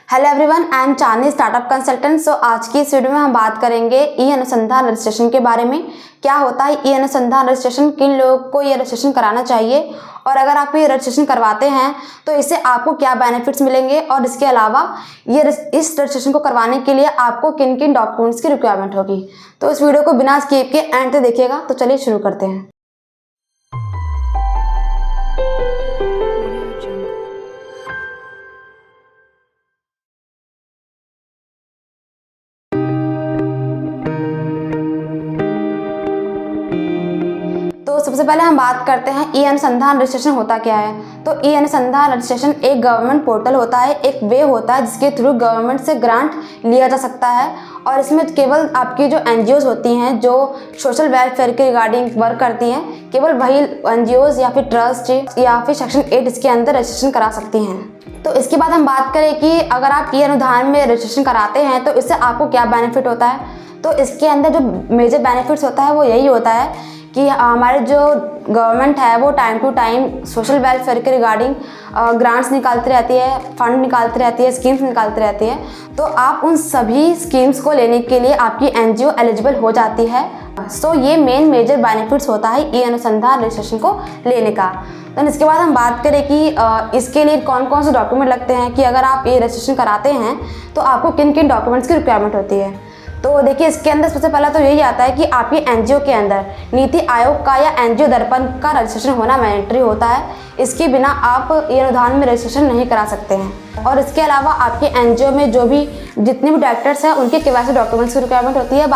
Hello everyone, I am Chandni startup consultant. So आज की इस वीडियो में हम बात करेंगे ई अनुसंधान रजिस्ट्रेशन के बारे में। क्या होता है ई अनुसंधान रजिस्ट्रेशन, किन लोगों को ये रजिस्ट्रेशन कराना चाहिए, और अगर आप ये रजिस्ट्रेशन करवाते हैं तो इससे आपको क्या बेनिफिट्स मिलेंगे, और इसके अलावा इस रजिस्ट्रेशन को करवाने के लिए आपको किन किन डॉक्यूमेंट्स की रिक्वायरमेंट होगी। तो इस वीडियो को बिना स्किप के एंड तक देखिएगा। तो चलिए शुरू करते हैं। तो सबसे पहले हम बात करते हैं ई अनुसंधान रजिस्ट्रेशन होता क्या है। तो ई अनुसंधान रजिस्ट्रेशन एक गवर्नमेंट पोर्टल होता है, एक वे होता है जिसके थ्रू गवर्नमेंट से ग्रांट लिया जा सकता है। और इसमें केवल आपकी जो एनजीओज होती हैं जो सोशल वेलफेयर के रिगार्डिंग वर्क करती हैं, केवल वही एनजीओज या फिर ट्रस्ट या फिर सेक्शन 8 इसके अंदर रजिस्ट्रेशन करा सकती हैं। तो इसके बाद हम बात करें कि अगर आप ई अनुदान में रजिस्ट्रेशन कराते हैं तो इससे आपको क्या बेनिफिट होता है। तो इसके अंदर जो मेजर बेनिफिट्स होता है वो यही होता है कि हमारे जो गवर्नमेंट है वो time to time social welfare के रिगार्डिंग ग्रांट्स निकालती रहती है, फंड निकालती रहती है, स्कीम्स निकालती रहती है। तो आप उन सभी स्कीम्स को लेने के लिए आपकी एनजीओ एलिजिबल हो जाती है। सो ये मेन मेजर बेनिफिट्स होता है ई अनुसंधान रजिस्ट्रेशन को लेने का। तो इसके बाद हम बात करें कि इसके लिए कौन कौन से डॉक्यूमेंट लगते हैं, कि अगर आप ये रजिस्ट्रेशन कराते हैं तो आपको किन किन डॉक्यूमेंट्स की रिक्वायरमेंट होती है। तो देखिए, इसके अंदर सबसे पहला तो यही आता है कि आपकी एनजीओ के अंदर नीति आयोग का या एनजीओ दर्पण का रजिस्ट्रेशन होना मैंडेटरी होता है। इसके बिना आप ई अनुदान में रजिस्ट्रेशन नहीं करा सकते हैं। और इसके अलावा आपके एनजीओ में जितने भी डायरेक्टर्स हैं उनके केवाईसी डॉक्यूमेंट्स की रिक्वायरमेंट होती है।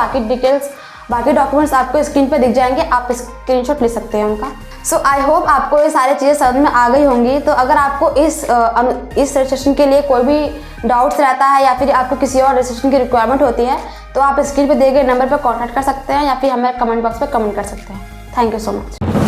बाकी डॉक्यूमेंट्स आपको स्क्रीन पर दिख जाएंगे, आप स्क्रीनशॉट ले सकते हैं उनका। सो आई होप आपको ये सारी चीज़ें समझ में आ गई होंगी। तो अगर आपको इस रजिस्ट्रेशन के लिए कोई भी डाउट्स रहता है या फिर आपको किसी और रजिस्ट्रेशन की रिक्वायरमेंट होती है तो आप स्क्रीन पर दिए गए नंबर पर कॉन्टैक्ट कर सकते हैं या फिर हमें कमेंट बॉक्स पर कमेंट कर सकते हैं। Thank you so much.